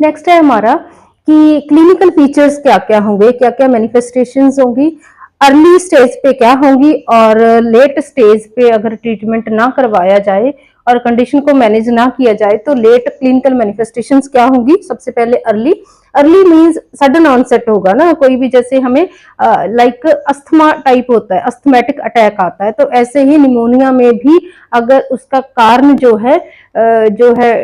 Next है हमारा कि क्लिनिकल फीचर्स क्या क्या होंगे, क्या क्या मैनिफेस्टेशंस होंगी, अर्ली स्टेज पे क्या होंगी और लेट स्टेज पे अगर ट्रीटमेंट ना करवाया जाए और कंडीशन को मैनेज ना किया जाए तो लेट क्लिनिकल मैनिफेस्टेशंस क्या होंगी। सबसे पहले early, early means sudden onset होगा ना, कोई भी जैसे हमें लाइक अस्थमा टाइप होता है, अस्थमेटिक अटैक आता है, तो ऐसे ही निमोनिया में भी अगर उसका कारण जो है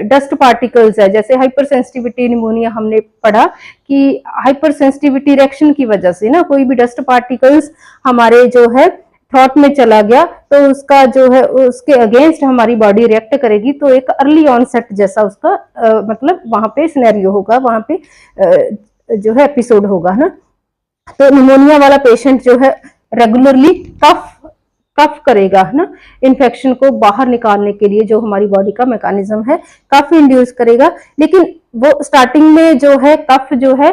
डस्ट पार्टिकल्स है, जैसे हाइपर सेंसिटिविटी निमोनिया हमने पढ़ा कि हाइपर सेंसिटिविटी रिएक्शन की वजह से ना कोई भी डस्ट पार्टिकल्स हमारे जो है थ्रोट में चला गया तो उसका जो है उसके अगेंस्ट हमारी बॉडी रिएक्ट करेगी, तो एक अर्ली ऑनसेट जैसा उसका मतलब वहां पे सिनेरियो होगा, वहां पे जो है एपिसोड होगा ना। तो निमोनिया वाला पेशेंट जो है रेगुलरली कफ कफ करेगा है ना, इन्फेक्शन को बाहर निकालने के लिए जो हमारी बॉडी का मैकेनिज्म है कफ इंड्यूस करेगा। लेकिन वो स्टार्टिंग में जो है कफ जो है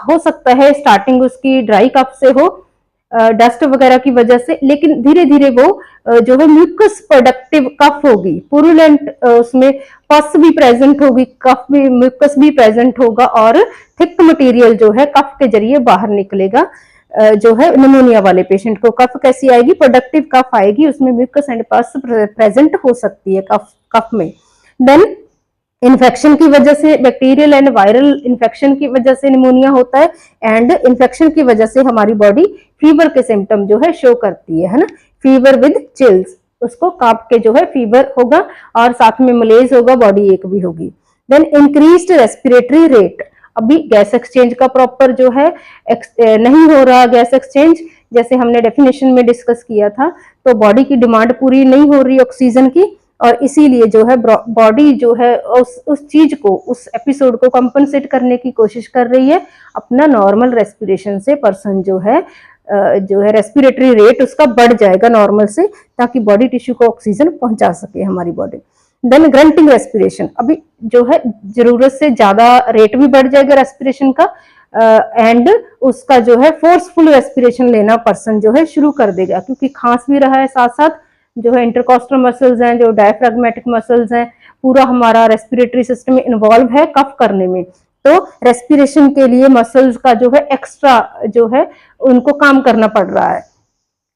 हो सकता है स्टार्टिंग उसकी ड्राई कफ से हो, डस्ट वगैरह की वजह से, लेकिन धीरे धीरे वो जो है म्यूकस प्रोडक्टिव कफ होगी, पुरुलेंट उसमें पस भी प्रेजेंट होगी, कफ भी म्यूकस भी प्रेजेंट होगा और थिक मटेरियल जो है कफ के जरिए बाहर निकलेगा। जो है निमोनिया वाले पेशेंट को कफ कैसी आएगी, प्रोडक्टिव कफ आएगी, उसमें म्यूकस एंड पस प्रेजेंट हो सकती है कफ में। देन इन्फेक्शन की वजह से, बैक्टीरियल एंड वायरल इन्फेक्शन की वजह से निमोनिया होता है, एंड इन्फेक्शन की वजह से हमारी बॉडी फीवर के सिम्टम जो है शो करती है ना, फीवर विद चिल्स, उसको कांप के जो है फीवर होगा और साथ में मलेज होगा, बॉडी एक भी होगी। देन इंक्रीज्ड रेस्पिरेटरी रेट, अभी गैस एक्सचेंज का प्रॉपर जो है नहीं हो रहा गैस एक्सचेंज, जैसे हमने डेफिनेशन में डिस्कस किया था, तो बॉडी की डिमांड पूरी नहीं हो रही ऑक्सीजन की, और इसीलिए जो है बॉडी जो है उस चीज को, उस एपिसोड को कंपनसेट करने की कोशिश कर रही है अपना नॉर्मल रेस्पिरेशन से। पर्सन जो है रेस्पिरेटरी रेट उसका बढ़ जाएगा नॉर्मल से, ताकि बॉडी टिश्यू को ऑक्सीजन पहुंचा सके हमारी बॉडी। देन ग्रंटिंग रेस्पिरेशन, अभी जो है जरूरत से ज्यादा रेट भी बढ़ जाएगा रेस्पिरेशन का, एंड उसका जो है फोर्सफुल रेस्पिरेशन लेना पर्सन जो है शुरू कर देगा, क्योंकि खांस भी रहा है साथ साथ, जो है इंटरकॉस्टल मसल्स हैं, जो डायफ्रैग्मेटिक मसल्स हैं, पूरा हमारा रेस्पिरेटरी सिस्टम में इन्वॉल्व है कफ करने में, तो रेस्पिरेशन के लिए मसल्स का जो है एक्स्ट्रा जो है उनको काम करना पड़ रहा है,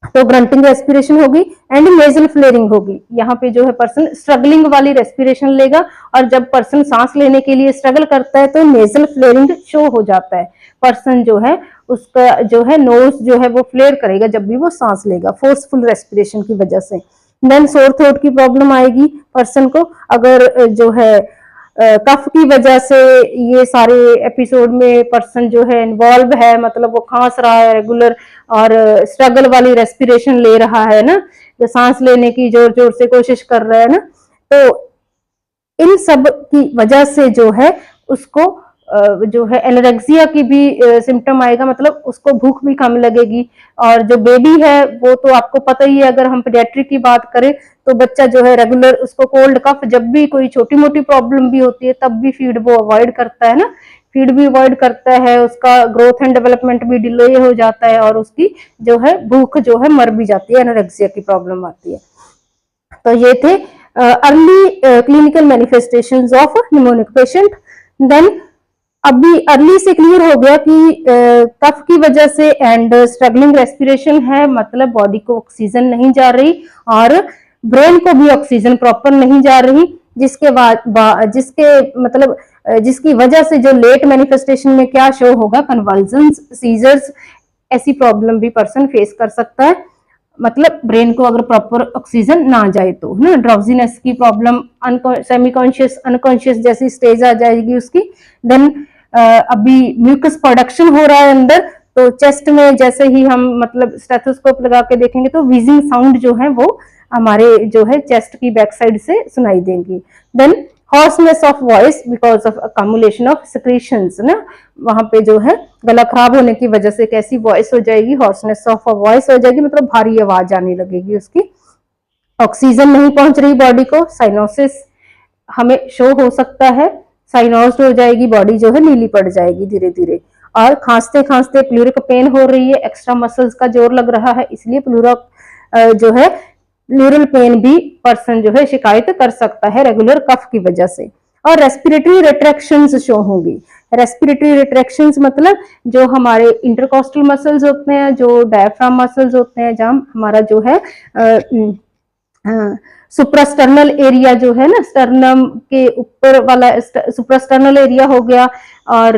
तो ग्रंटिंग रेस्पिरेशन होगी एंड नेजल फ्लेयरिंग होगी। यहाँ पे जो है पर्सन स्ट्रगलिंग वाली रेस्पिरेशन लेगा, और जब पर्सन सांस लेने के लिए स्ट्रगल करता है तो नेजल फ्लेयरिंग शो हो जाता है, पर्सन जो है उसका जो है नोज जो है वो फ्लेयर करेगा जब भी वो सांस लेगा फोर्सफुल रेस्पिरेशन की वजह से। देन सोर थ्रोट की प्रॉब्लम आएगी पर्सन को, अगर जो है कफ की वजह से ये सारे एपिसोड में पर्सन जो है इन्वॉल्व है, मतलब वो खांस रहा है रेगुलर और स्ट्रगल वाली रेस्पिरेशन ले रहा है ना, जो सांस लेने की जोर जोर से कोशिश कर रहा है ना, तो इन सब की वजह से जो है उसको जो है एनोरेक्सिया की भी सिम्टम आएगा, मतलब उसको भूख भी कम लगेगी। और जो बेबी है वो तो आपको पता ही है, अगर हम पीडियाट्रिक की बात करें तो बच्चा जो है रेगुलर उसको कोल्ड कफ, जब भी कोई छोटी मोटी प्रॉब्लम भी होती है तब भी फीड वो अवॉइड करता है ना, फीड भी अवॉइड करता है, उसका ग्रोथ एंड डेवलपमेंट भी डिले हो जाता है और उसकी जो है भूख जो है मर भी जाती है, एनोरेक्सिया की प्रॉब्लम आती है। तो ये थे early clinical manifestations of pneumonic patient. Then अभी अर्ली से क्लियर हो गया कि कफ की वजह से एंड स्ट्रगलिंग रेस्पिरेशन है, मतलब बॉडी को ऑक्सीजन नहीं जा रही और ब्रेन को भी ऑक्सीजन प्रॉपर नहीं जा रही, जिसकी वजह से जो लेट मैनिफेस्टेशन में क्या शो होगा, कन्वल्जन्स, सीजर्स, ऐसी प्रॉब्लम भी पर्सन फेस कर सकता है, मतलब ब्रेन को अगर प्रॉपर ऑक्सीजन ना जाए तो ना, ड्राउजीनेस की प्रॉब्लम, सेमी कॉन्शियस अनकॉन्शियस जैसी स्टेज आ जाएगी उसकी। देन अभी म्यूकस प्रोडक्शन हो रहा है अंदर, तो चेस्ट में जैसे ही हम मतलब स्टेथोस्कोप लगा के देखेंगे तो व्हीजिंग साउंड जो है वो हमारे जो है चेस्ट की बैक साइड से सुनाई देंगी। Then hoarseness of voice because of accumulation of secretions ना, वहां पे जो है गला खराब होने की वजह से कैसी वॉइस हो जाएगी, हॉर्सनेस ऑफ वॉइस हो जाएगी, मतलब भारी आवाज आने लगेगी उसकी, ऑक्सीजन नहीं पहुंच रही बॉडी को, साइनोसिस हमें शो हो सकता है, साइनोस्ड हो जाएगी, बॉडी जो है नीली पड़ जाएगी धीरे धीरे, और खांसते खांसते प्लूरिक पेन हो रही है, एक्स्ट्रा मसल्स का जोर लग रहा है, इसलिए जो है प्लूरल पेन भी पर्सन जो है शिकायत कर सकता है रेगुलर कफ की वजह से। और रेस्पिरेटरी रिट्रैक्शंस शो होंगी। रेस्पिरेटरी रिट्रैक्शंस मतलब जो हमारे इंटरकॉस्टल मसल्स होते हैं, जो डायफ्राम मसल्स होते हैं, जहां हमारा जो है सुप्रास्टर्नल एरिया जो है ना, स्टर्नम के ऊपर वाला सुप्रास्टर्नल एरिया हो गया, और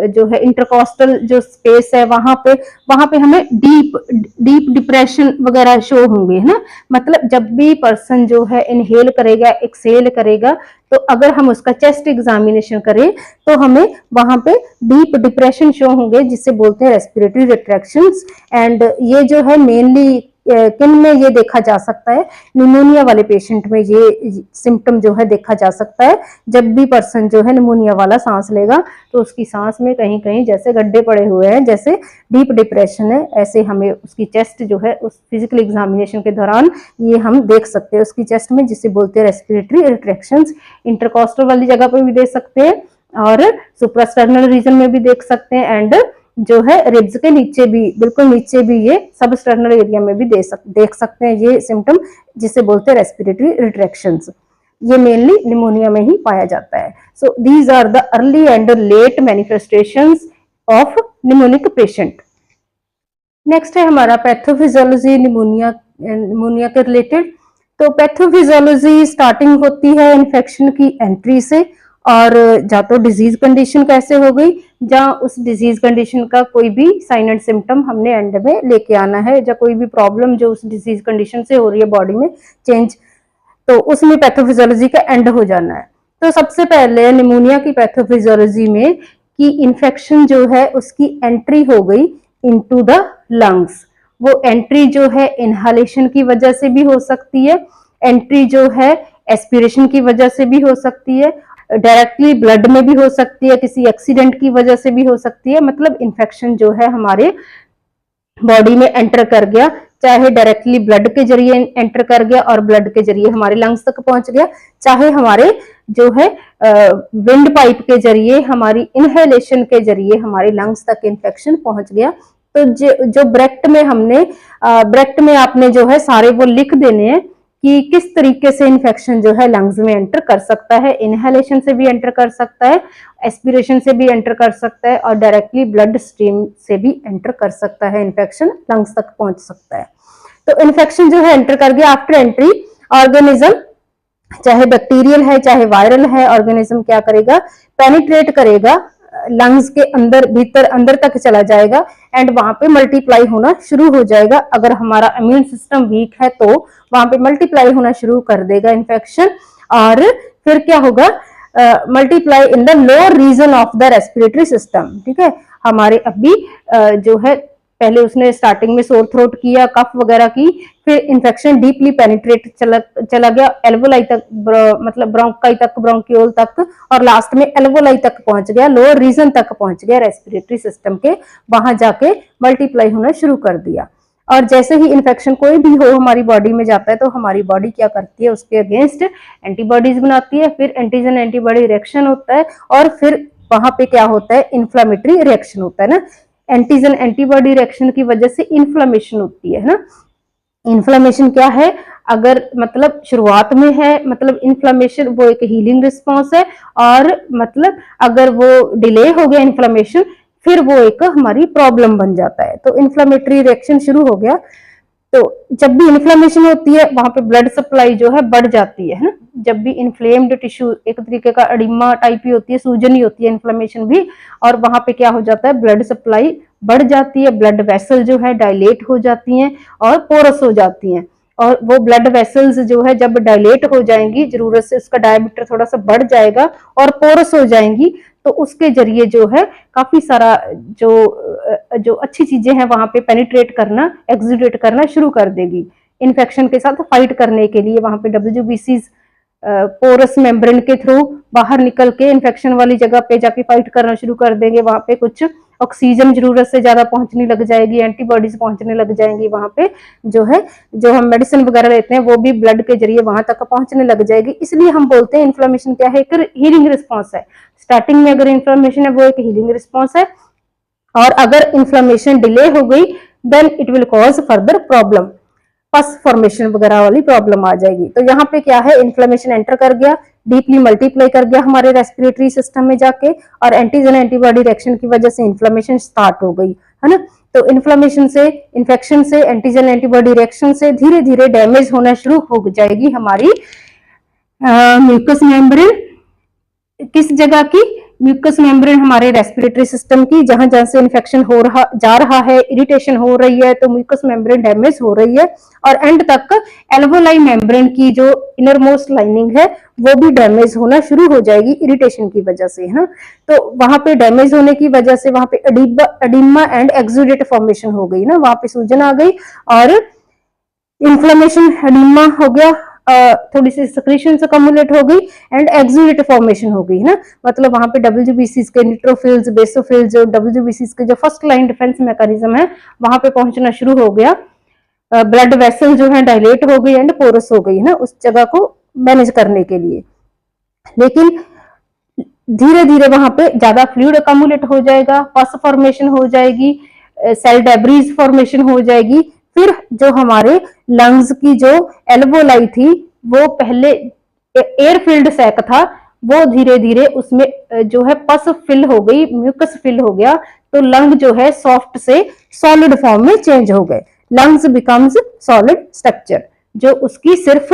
जो है इंटरकॉस्टल जो स्पेस है वहां पे हमें डीप डिप्रेशन वगैरह शो होंगे, है ना। मतलब जब भी पर्सन जो है इनहेल करेगा, एक्सहेल करेगा, तो अगर हम उसका चेस्ट एग्जामिनेशन करें तो हमें वहां पे डीप डिप्रेशन शो होंगे, जिसे बोलते हैं रेस्पिरेटरी रिट्रैक्शंस। एंड ये जो है मेनली किन में ये देखा जा सकता है, निमोनिया वाले पेशेंट में ये सिम्टम जो है देखा जा सकता है। जब भी पर्सन जो है निमोनिया वाला सांस लेगा तो उसकी सांस में कहीं कहीं जैसे गड्ढे पड़े हुए हैं, जैसे डीप डिप्रेशन है, ऐसे हमें उसकी चेस्ट जो है उस फिजिकल एग्जामिनेशन के दौरान ये हम देख सकते हैं उसकी चेस्ट में, जिसे बोलते हैं रेस्पिरेटरी रिट्रैक्शंस। इंटरकॉस्टल वाली जगह पे भी देख सकते हैं और सुप्रास्टर्नल रीजन में भी देख सकते हैं, एंड जो है रिब्स के नीचे भी, बिल्कुल नीचे भी ये सबस्टर्नल एरिया में भी देख सकते हैं ये सिम्टम, जिसे बोलते हैं रेस्पिरेटरी रिट्रैक्शंस। ये मेनली निमोनिया में ही पाया जाता है। So these are the early and late manifestations of pneumonic patient. Next है हमारा पैथोफिजियोलॉजी निमोनिया के रिलेटेड। तो पैथोफिजियोलॉजी स्टार्टिंग होती है इन्फेक्शन की एंट्री से, और या तो डिजीज कंडीशन कैसे हो गई, या उस डिजीज कंडीशन का कोई भी साइन एंड सिम्टम हमने एंड में लेके आना है, या कोई भी प्रॉब्लम जो उस डिजीज कंडीशन से हो रही है बॉडी में चेंज, तो उसमें पैथोफिजियोलॉजी का एंड हो जाना है। तो सबसे पहले निमोनिया की पैथोफिजियोलॉजी में कि इन्फेक्शन जो है उसकी एंट्री हो गई इनटू द लंग्स। वो एंट्री जो है इनहालेशन की वजह से भी हो सकती है, एंट्री जो है एस्पिरेशन की वजह से भी हो सकती है, डायरेक्टली ब्लड में भी हो सकती है, किसी एक्सीडेंट की वजह से भी हो सकती है। मतलब इन्फेक्शन जो है हमारे बॉडी में एंटर कर गया, चाहे डायरेक्टली ब्लड के जरिए एंटर कर गया और ब्लड के जरिए हमारे लंग्स तक पहुंच गया, चाहे हमारे जो है विंड पाइप के जरिए, हमारी इनहेलेशन के जरिए हमारे लंग्स तक इन्फेक्शन पहुंच गया। तो जो ब्रेक्ट में आपने जो है सारे वो लिख देने हैं कि किस तरीके से इन्फेक्शन जो है लंग्स में एंटर कर सकता है। इनहेलेशन से भी एंटर कर सकता है, एस्पिरेशन से भी एंटर कर सकता है, और डायरेक्टली ब्लड स्ट्रीम से भी एंटर कर सकता है, इन्फेक्शन लंग्स तक पहुंच सकता है। तो इन्फेक्शन जो है एंटर कर गया, आफ्टर एंट्री ऑर्गेनिज्म, चाहे बैक्टीरियल है चाहे वायरल है, ऑर्गेनिज्म क्या करेगा, पेनिट्रेट करेगा लंग्स के अंदर, भीतर अंदर तक चला जाएगा, एंड वहां पे मल्टीप्लाई होना शुरू हो जाएगा। अगर हमारा इम्यून सिस्टम वीक है तो वहां पे मल्टीप्लाई होना शुरू कर देगा इन्फेक्शन, और फिर क्या होगा, multiply in the lower region of the respiratory system. ठीक है, हमारे अभी जो है पहले उसने स्टार्टिंग में सोर थ्रोट किया, कफ वगैरह की, फिर इन्फेक्शन डीपली पेनिट्रेट चला गया एल्वोलाई तक, मतलब ब्रोंकाई तक, ब्रोंकियोल तक, और लास्ट में एल्वोलाई तक पहुंच गया, लोअर रीजन तक पहुंच गया रेस्पिरेटरी सिस्टम के, वहां जाके मल्टीप्लाई होना शुरू कर दिया। और जैसे ही इन्फेक्शन कोई भी हो हमारी बॉडी में जाता है तो हमारी बॉडी क्या करती है, उसके अगेंस्ट एंटीबॉडीज बनाती है, फिर एंटीजन एंटीबॉडी रिएक्शन होता है, और फिर वहां पे क्या होता है, इन्फ्लामेटरी रिएक्शन होता है ना। एंटीजन एंटीबॉडी रिएक्शन की वजह से इन्फ्लामेशन होती है ना। इन्फ्लामेशन क्या है, अगर मतलब शुरुआत में है, मतलब इन्फ्लामेशन वो एक हीलिंग रिस्पॉन्स है, और मतलब अगर वो डिले हो गया इन्फ्लामेशन, फिर वो एक हमारी प्रॉब्लम बन जाता है। तो इन्फ्लामेटरी रिएक्शन शुरू हो गया, तो जब भी इन्फ्लेमेशन होती है वहां पे ब्लड सप्लाई जो है बढ़ जाती है ना। जब भी इन्फ्लेम्ड टिश्यू, एक तरीके का एडिमा टाइप ही होती है, सूजन ही होती है इन्फ्लेमेशन भी, और वहां पे क्या हो जाता है, ब्लड सप्लाई बढ़ जाती है, ब्लड वेसल जो है डायलेट हो जाती हैं और पोरस हो जाती हैं, और वो ब्लड वेसल्स जो है जब डायलेट हो जाएंगी, जरूरत से उसका डायमीटर थोड़ा सा बढ़ जाएगा और पोरस हो जाएंगी, तो उसके जरिए जो है काफी सारा जो अच्छी चीजें हैं वहां पे पेनिट्रेट करना, एक्सुडेट करना शुरू कर देगी। इन्फेक्शन के साथ फाइट करने के लिए वहां पे WBCs पोरस मेम्ब्रेन के थ्रू बाहर निकल के इन्फेक्शन वाली जगह पे जाके फाइट करना शुरू कर देंगे। वहां पे कुछ ऑक्सीजन जरूरत से ज्यादा पहुंचने लग जाएगी, एंटीबॉडीज पहुंचने लग जाएंगी, वहां पे जो है जो हम मेडिसिन वगैरह लेते हैं वो भी ब्लड के जरिए वहां तक पहुंचने लग जाएगी। इसलिए हम बोलते हैं इन्फ्लेमेशन क्या है, एक हीलिंग रिस्पॉन्स है। स्टार्टिंग में अगर इन्फ्लेमेशन है वो एक हीलिंग रिस्पॉन्स है, और अगर इन्फ्लेमेशन डिले हो गई then it will cause further problem, pus formation वगैरह वाली प्रॉब्लम आ जाएगी। तो यहाँ पे क्या है, इन्फ्लेमेशन एंटर कर गया, डीपली मल्टीप्लाई कर गया हमारे रेस्पिरेटरी सिस्टम में जाके, और एंटीजन एंटीबॉडी रिएक्शन की वजह से इन्फ्लेमेशन स्टार्ट हो गई, है ना। तो इन्फ्लेमेशन से, इन्फेक्शन से, एंटीजन एंटीबॉडी रिएक्शन से धीरे धीरे डैमेज होना शुरू हो जाएगी हमारी म्यूकस मेम्ब्रेन। किस जगह की? म्यूकस मेम्ब्रेन हमारे रेस्पिरेटरी सिस्टम की, जहां जहां से इन्फेक्शन हो रहा जा रहा है, इरिटेशन हो रही है, तो म्यूकस मेम्ब्रेन डैमेज हो रही है, और एंड तक एल्वोलाई मेम्ब्रेन की जो इनर मोस्ट लाइनिंग है वो भी डैमेज होना शुरू हो जाएगी इरिटेशन की वजह से, है ना। तो वहां पे डैमेज होने की वजह से वहां पे एडिमा एंड एक्सुडेट फॉर्मेशन हो गई ना, वहां पे सूजन आ गई और इन्फ्लेमेशन, एडिमा हो गया, थोड़ी सी सिक्रीशन अकमुलेट हो गई एंड एक्सुडेट फॉर्मेशन हो गई ना। मतलब वहां पे डब्ल्यूबीसीज के न्यूट्रोफिल्स, बेसोफिल्स, जो डब्ल्यूबीसीज के जो फर्स्ट लाइन डिफेंस मैकेनिज्म है वहां पे पहुंचना शुरू हो गया। ब्लड वेसल जो है डायलेट हो गई एंड पोरस हो गई ना, उस जगह को मैनेज करने के लिए। लेकिन धीरे धीरे वहां पे ज्यादा फ्लूइड अकमुलेट हो जाएगा, पस फॉर्मेशन हो जाएगी, सेल डेब्रीज फॉर्मेशन हो जाएगी। फिर जो हमारे लंग्स की जो एल्वोलाई थी, वो पहले एयर फिल्ड सैक था, वो धीरे धीरे उसमें जो है पस फिल हो गई, म्यूकस फिल हो गया, तो लंग जो है सॉफ्ट से सॉलिड फॉर्म में चेंज हो गए। Lungs becomes solid structure. जो उसकी सिर्फ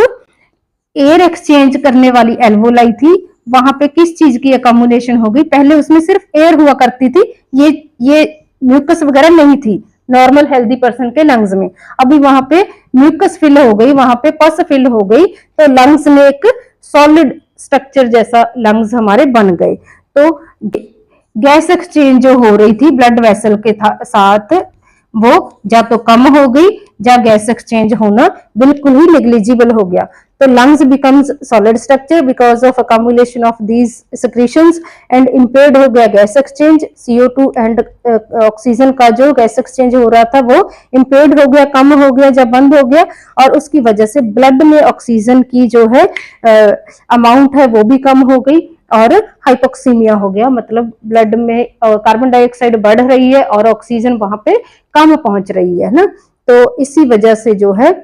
एयर एक्सचेंज करने वाली एल्वोलाई थी, वहां पे किस चीज की अकोमोडेशन हो गई? पहले उसमें सिर्फ एयर हुआ करती थी, ये म्यूकस वगैरह नहीं थी नॉर्मल हेल्दी पर्सन के लंग्स में। अभी वहां पे म्यूकस फिल हो गई, वहां पे पस फिल हो गई, तो लंग्स में एक सॉलिड स्ट्रक्चर जैसा लंग्स हमारे बन गए। तो गैस एक्सचेंज जो हो रही थी ब्लड वेसल के साथ, वो या तो कम हो गई या गैस एक्सचेंज होना बिल्कुल ही नेग्लिजिबल हो गया। तो lungs becomes solid structure because of accumulation of these secretions and impaired हो गया gas exchange. CO2 and oxygen का जो गैस एक्सचेंज हो रहा था वो impaired हो गया, कम हो गया या बंद हो गया, और उसकी वजह से ब्लड में ऑक्सीजन की जो है अमाउंट है वो भी कम हो गई और हाइपोक्सीमिया हो गया। मतलब ब्लड में कार्बन डाइऑक्साइड बढ़ रही है और ऑक्सीजन वहां पे कम पहुंच रही है ना। तो इसी वजह से जो है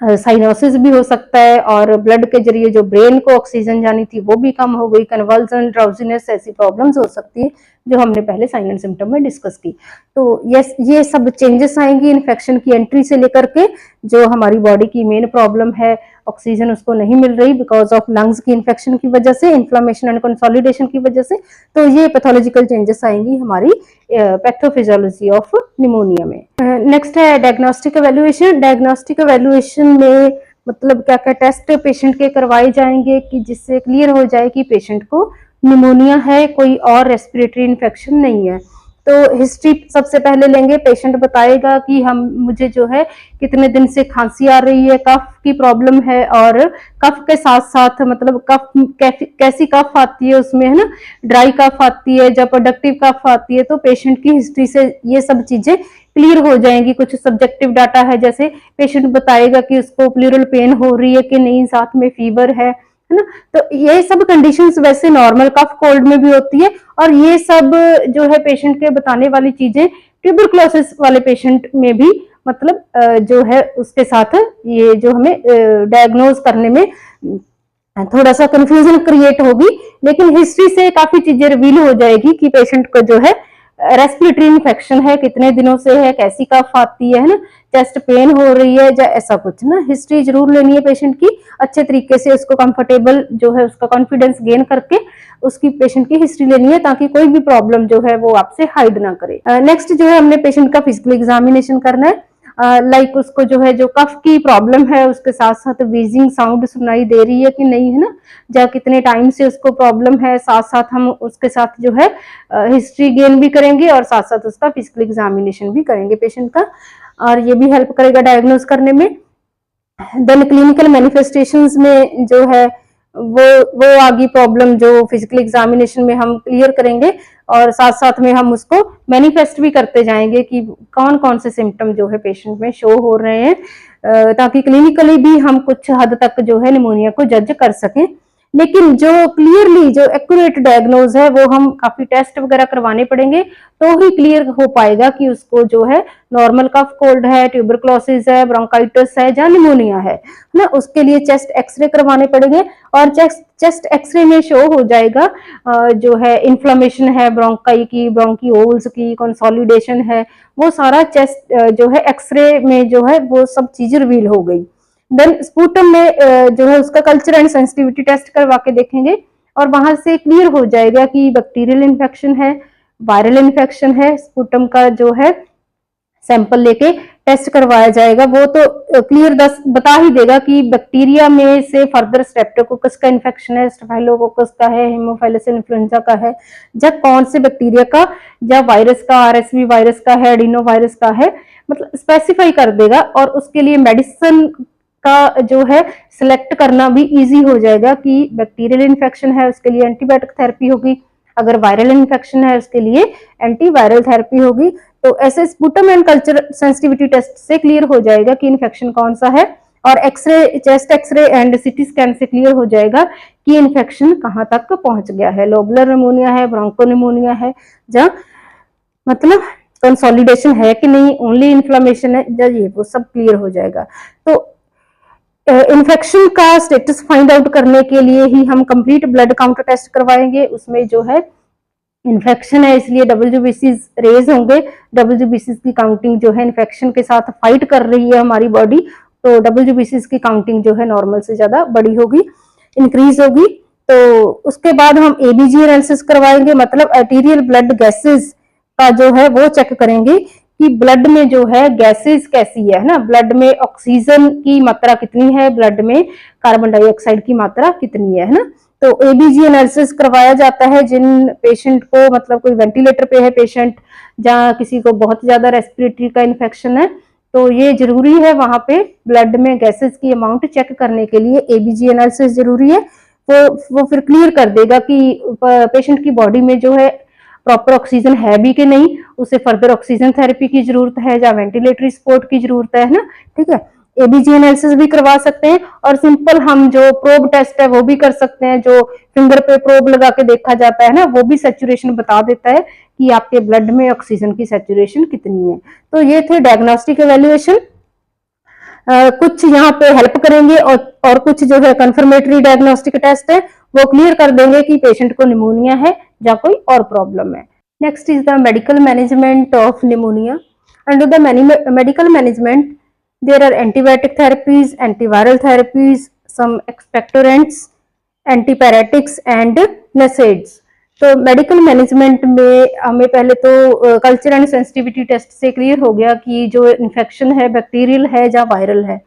साइनोसिस भी हो सकता है, और ब्लड के जरिए जो ब्रेन को ऑक्सीजन जानी थी वो भी कम हो गई। कन्वल्सन, ड्राउजीनेस, ऐसी प्रॉब्लम्स हो सकती है जो हमने पहले साइन एंड सिम्टम में डिस्कस की। तो ये सब चेंजेस आएंगी इन्फेक्शन की एंट्री से लेकर के। जो हमारी बॉडी की मेन प्रॉब्लम है, ऑक्सीजन उसको नहीं मिल रही बिकॉज ऑफ लंग्स की इन्फेक्शन की वजह से, इन्फ्लेमेशन एंड कंसोलिडेशन की वजह से, तो ये पैथोलॉजिकल चेंजेस आएंगी हमारी पैथोफिजियोलॉजी ऑफ निमोनिया में। नेक्स्ट है डायग्नोस्टिक एवेल्युएशन। डायग्नोस्टिक एवेल्युएशन में मतलब क्या क्या टेस्ट पेशेंट के करवाए जाएंगे कि जिससे क्लियर हो जाए कि पेशेंट को निमोनिया है, कोई और रेस्पिरेटरी इन्फेक्शन नहीं है। तो हिस्ट्री सबसे पहले लेंगे। पेशेंट बताएगा कि मुझे जो है कितने दिन से खांसी आ रही है, कफ की प्रॉब्लम है, और कफ के साथ साथ मतलब कफ कैसी कफ आती है उसमें, है ना, ड्राई कफ आती है, जब प्रोडक्टिव कफ आती है। तो पेशेंट की हिस्ट्री से ये सब चीजें क्लियर हो जाएंगी। कुछ सब्जेक्टिव डाटा है, जैसे पेशेंट बताएगा कि उसको प्लूरल पेन हो रही है कि नहीं, साथ में फीवर है ना। तो ये सब कंडीशंस वैसे नॉर्मल कफ कोल्ड में भी होती है, और ये सब जो है पेशेंट के बताने वाली चीजें ट्यूबरकुलोसिस वाले पेशेंट में भी मतलब जो है उसके साथ ये जो हमें डायग्नोज करने में थोड़ा सा कंफ्यूजन क्रिएट होगी। लेकिन हिस्ट्री से काफी चीजें रिवील हो जाएगी कि पेशेंट को जो है रेस्पिरेटरी इन्फेक्शन है, कितने दिनों से है, कैसी कफ आती है ना, चेस्ट पेन हो रही है या ऐसा कुछ ना। हिस्ट्री जरूर लेनी है पेशेंट की, अच्छे तरीके से उसको कंफर्टेबल जो है उसका कॉन्फिडेंस गेन करके उसकी पेशेंट की हिस्ट्री लेनी है, ताकि कोई भी प्रॉब्लम जो है वो आपसे हाइड ना करे। नेक्स्ट जो है हमने पेशेंट का फिजिकल एग्जामिनेशन करना है। लाइक उसको जो है जो कफ की प्रॉब्लम है उसके साथ साथ वीजिंग साउंड सुनाई दे रही है कि नहीं, है ना, या कितने टाइम से उसको प्रॉब्लम है। साथ साथ हम उसके साथ जो है हिस्ट्री गेन भी करेंगे और साथ साथ उसका फिजिकल एग्जामिनेशन भी करेंगे पेशेंट का, और ये भी हेल्प करेगा डायग्नोज करने में। देन क्लिनिकल मैनिफेस्टेशंस में जो है वो आगे प्रॉब्लम जो फिजिकल एग्जामिनेशन में हम क्लियर करेंगे, और साथ साथ में हम उसको मैनिफेस्ट भी करते जाएंगे कि कौन कौन से सिम्टम जो है पेशेंट में शो हो रहे हैं, ताकि क्लिनिकली भी हम कुछ हद तक जो है निमोनिया को जज कर सकें। लेकिन जो क्लियरली जो एक्यूरेट डायग्नोज है वो हम काफी टेस्ट वगैरह करवाने पड़ेंगे, तो ही क्लियर हो पाएगा कि उसको जो है नॉर्मल कफ कोल्ड है, ट्यूबरक्लोसिस है, ब्रोंकाइटिस है या निमोनिया है ना। उसके लिए चेस्ट एक्सरे करवाने पड़ेंगे और चेस्ट एक्सरे में शो हो जाएगा जो है इन्फ्लेमेशन है ब्रोंकाई की, ब्रोंकियोल्स की, कंसोलिडेशन है, वो सारा चेस्ट जो है एक्सरे में जो है वो सब चीज रिवील हो गई। देन स्पूटम में जो है उसका कल्चर एंड सेंसिटिविटी टेस्ट करवा के देखेंगे और वहां से क्लियर हो जाएगा कि बैक्टीरियल इन्फेक्शन है, वायरल इन्फेक्शन है। स्पूटम का जो है सैंपल लेके टेस्ट करवाया जाएगा, वो तो क्लियर बता ही देगा कि बैक्टीरिया में से फर्दर स्ट्रेप्टोकोकस का इन्फेक्शन है, स्टेफाइलोकोकस का है, हेमोफाइलस इन्फ्लुएंजा का है, या कौन से बैक्टीरिया का या वायरस का, आरएसवी वायरस का है, एडिनो वायरस का है, मतलब स्पेसिफाई कर देगा। और उसके लिए मेडिसिन का जो है सिलेक्ट करना भी इजी हो जाएगा कि बैक्टीरियल इन्फेक्शन है उसके लिए एंटीबायोटिक थेरेपी होगी, अगर वायरल इन्फेक्शन है उसके लिए एंटीवायरल थेरेपी होगी। तो ऐसे sputum and culture sensitivity test से क्लियर हो जाएगा कि इन्फेक्शन कौन सा है, और x-ray, chest x-ray and CT scan से क्लियर हो जाएगा कि इन्फेक्शन कहां तक पहुंच गया है, लोबुलर निमोनिया है, ब्रोंकोनिमोनिया है, या मतलब कंसोलिडेशन है कि नहीं, ओनली इन्फ्लेमेशन है, या ये वो सब क्लियर हो जाएगा। तो इन्फेक्शन का स्टेटस फाइंड आउट करने के लिए ही हम कंप्लीट ब्लड काउंट टेस्ट करवाएंगे। उसमें जो है इन्फेक्शन है इसलिए WBCs रेज होंगे, WBCs की काउंटिंग जो है इन्फेक्शन के साथ फाइट कर रही है हमारी बॉडी, तो WBCs की काउंटिंग जो है नॉर्मल से ज्यादा बड़ी होगी, इंक्रीज होगी। तो उसके बाद हम ABG एनालिसिस करवाएंगे, मतलब आर्टीरियल ब्लड गैसेस का जो है वो चेक करेंगे कि ब्लड में जो है गैसेस कैसी है ना, ब्लड में ऑक्सीजन की मात्रा कितनी है, ब्लड में कार्बन डाइऑक्साइड की मात्रा कितनी है ना। तो ABG एनालिसिस करवाया जाता है जिन पेशेंट को, मतलब कोई वेंटिलेटर पे है पेशेंट, जहाँ किसी को बहुत ज्यादा रेस्पिरेटरी का इन्फेक्शन है, तो ये जरूरी है वहां पे ब्लड में गैसेस की अमाउंट चेक करने के लिए ABG एनालिसिस जरूरी है। वो फिर क्लियर कर देगा कि पेशेंट की बॉडी में जो है प्रॉपर ऑक्सीजन है भी कि नहीं, उसे फर्दर ऑक्सीजन थेरेपी की जरूरत है या वेंटिलेटरी सपोर्ट की जरूरत है ना। ठीक है, ABG एनालिसिस भी करवा सकते हैं, और सिंपल हम जो प्रोब टेस्ट है वो भी कर सकते हैं, जो फिंगर पे प्रोब लगा के देखा जाता है ना, वो भी सैचुरेशन बता देता है कि आपके ब्लड में ऑक्सीजन की सैचुरेशन कितनी है। तो ये थे डायग्नोस्टिक एवेल्युएशन। कुछ यहाँ पे हेल्प करेंगे और कुछ जो है कंफर्मेटरी डायग्नोस्टिक टेस्ट है वो क्लियर कर देंगे कि पेशेंट को निमोनिया है या कोई और प्रॉब्लम है। Next is the medical management of pneumonia. Under the medical management there are antibiotic therapies, antiviral therapies, some expectorants, antipyretics and NSAIDs। तो मेडिकल मैनेजमेंट में हमें पहले तो कल्चर एंड सेंसिटिविटी टेस्ट से क्लियर हो गया कि जो इन्फेक्शन है बैक्टीरियल है या वायरल है,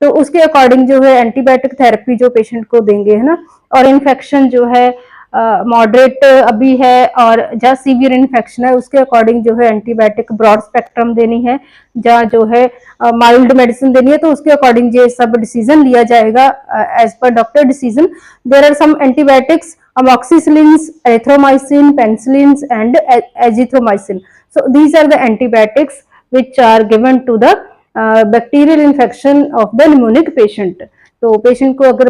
तो उसके अकॉर्डिंग जो है एंटीबायोटिक थेरेपी जो पेशेंट को देंगे है ना। और इन्फेक्शन जो है मॉडरेट अभी है और जहाँ सीवियर इन्फेक्शन है उसके अकॉर्डिंग जो है एंटीबायोटिक ब्रॉड स्पेक्ट्रम देनी है, जहाँ जो है माइल्ड मेडिसिन देनी है, तो उसके अकॉर्डिंग ये सब डिसीजन लिया जाएगा एज पर doctor decision. There are some antibiotics amoxicillins, erythromycin, penicillins and azithromycin. So these are the antibiotics which are given to the bacterial infection of the pneumonic patient। तो पेशेंट को अगर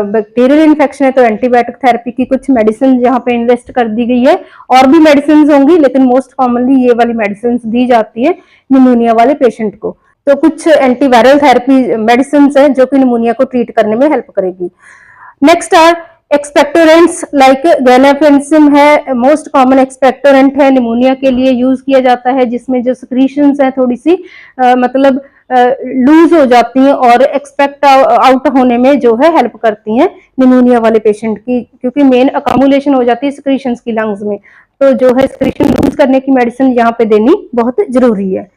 bacterial infection है तो antibiotic therapy की कुछ medicine यहाँ पे invest कर दी गई है, और भी मेडिसिन होंगी लेकिन मोस्ट कॉमनली ये वाली मेडिसिन दी जाती है निमोनिया वाले पेशेंट को। तो कुछ एंटीवायरल थेरेपी मेडिसिन है जो कि निमोनिया को ट्रीट करने में हेल्प करेगी। नेक्स्ट आर एक्सपेक्टोरेंट्स लाइक गैनाफेंसिन है, मोस्ट कॉमन एक्सपेक्टोरेंट है, निमोनिया के लिए यूज किया जाता है, जिसमें जो सिक्रीशंस है थोड़ी सी मतलब लूज हो जाती हैं और एक्सपेक्ट आउट होने में जो है हेल्प करती हैं निमोनिया वाले पेशेंट की, क्योंकि मेन अकामुलेशन हो जाती है सिक्रीशंस की लंग्स में, तो जो है सिक्रीशन लूज करने की मेडिसिन यहाँ पे देनी बहुत जरूरी है।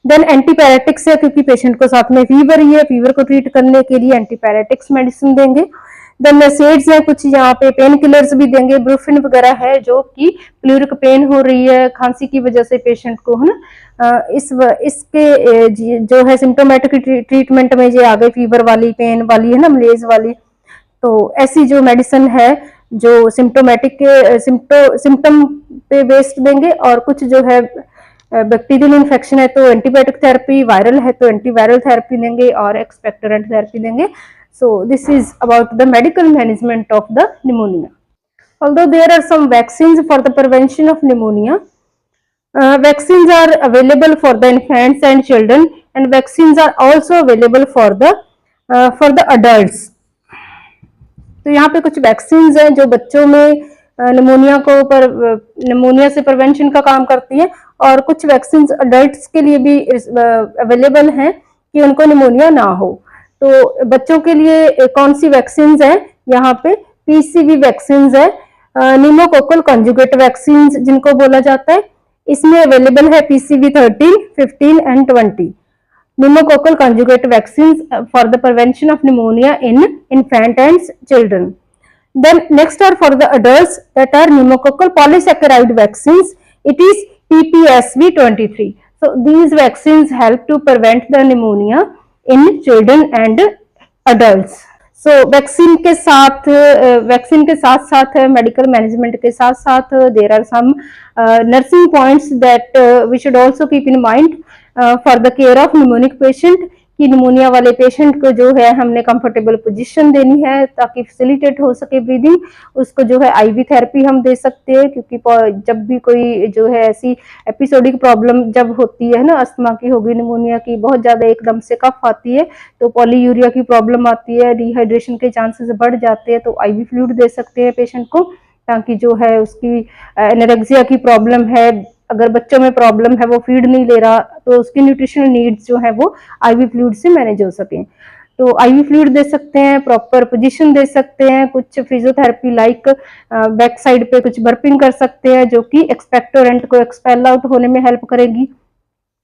देन एंटीपैरेटिक्स है, क्योंकि पेशेंट को साथ में फीवर ही है, फीवर को ट्रीट करने के लिए एंटीपैरेटिक्स मेडिसिन देंगे। देन NSAIDs है, कुछ यहाँ पे पेन किलर्स भी देंगे, ब्रूफिन वगैरह है जो कि प्लूरिक पेन हो रही है खांसी की वजह से पेशेंट को, है ना। इसके जो है सिम्टोमेटिक ट्रीटमेंट में ये आ गई फीवर वाली, पेन वाली है ना, मलेज वाली, तो ऐसी जो मेडिसिन है जो सिम्टोमेटिक सिम्टम पे बेस्ड देंगे। और कुछ जो है बैक्टीरियल इन्फेक्शन है तो एंटीबायोटिक थेरेपी, वायरल है तो एंटीवायरल थेरेपी देंगे और एक्सपेक्टोरेंट थेरेपी देंगे। So this is about the medical management of the pneumonia. Although there are some vaccines for the prevention of pneumonia, vaccines are available for the infants and children, and vaccines are also available for the adults. तो यहाँ पे कुछ vaccine हैं जो बच्चों में pneumonia से prevention का काम करती है, और कुछ वैक्सीन अडल्ट्स के लिए भी अवेलेबल हैं कि उनको निमोनिया ना हो। तो बच्चों के लिए कौन सी वैक्सीन है, यहाँ पे पीसीवी वैक्सीन है, निमोकोकल कॉन्जुगेट वैक्सीन जिनको बोला जाता है, इसमें अवेलेबल है PCV 13, 15 and 20 pneumococcal conjugate vaccines for the prevention of pneumonia in infant and children. Then next are for the adults, that are pneumococcal polysaccharide vaccines. It is PPSV 23. So these vaccines help to prevent the pneumonia in children and adults. So vaccine के साथ साथ medical management के साथ साथ there are some nursing points that we should also keep in mind for the care of pneumonic patient, कि pneumonia वाले patient को जो है हमने कंफर्टेबल पोजीशन देनी है ताकि फैसिलिटेट हो सके ब्रीदिंग। उसको जो है आईवी थेरेपी हम दे सकते हैं, क्योंकि जब भी कोई जो है ऐसी एपिसोडिक प्रॉब्लम जब होती है ना, अस्थमा की होगी, निमोनिया की, बहुत ज्यादा एकदम से कफ आती है, तो पॉलीयूरिया की प्रॉब्लम आती है, डिहाइड्रेशन के चांसेस बढ़ जाते हैं, तो आईवी फ्लूइड दे सकते हैं पेशेंट को, ताकि जो है उसकी एनोरेक्सिया की प्रॉब्लम है, अगर बच्चों में प्रॉब्लम है, वो फीड नहीं ले रहा, तो उसकी न्यूट्रिशनल नीड्स जो है वो आईवी फ्लूइड से मैनेज हो सके। तो आईवी फ्लूइड दे सकते हैं, प्रॉपर पोजीशन दे सकते हैं, कुछ फिजियोथेरेपी लाइक बैक साइड पे कुछ बर्पिंग कर सकते हैं जो कि एक्सपेक्टोरेंट को एक्सपेल आउट होने में हेल्प करेगी।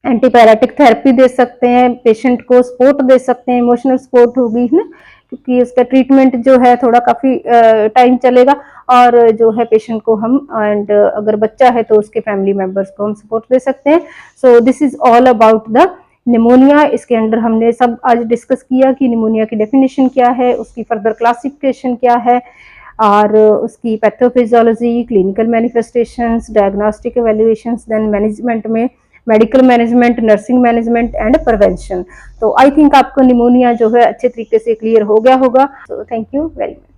एंटीपायरेटिक थेरेपी दे सकते हैं, पेशेंट को सपोर्ट दे सकते हैं, इमोशनल सपोर्ट होगी ना, क्योंकि उसका ट्रीटमेंट जो है थोड़ा काफी टाइम चलेगा, और जो है पेशेंट को हम, एंड अगर बच्चा है तो उसके फैमिली मेंबर्स को हम सपोर्ट दे सकते हैं। So this is all about the pneumonia. इसके अंदर हमने सब आज डिस्कस किया कि निमोनिया की डेफिनेशन क्या है, उसकी फर्दर क्लासिफिकेशन क्या है, और उसकी pathophysiology, clinical manifestations, diagnostic evaluations, then management में medical management, nursing management and prevention. तो आई थिंक आपको निमोनिया जो है अच्छे तरीके से क्लियर हो गया होगा। So thank you very much.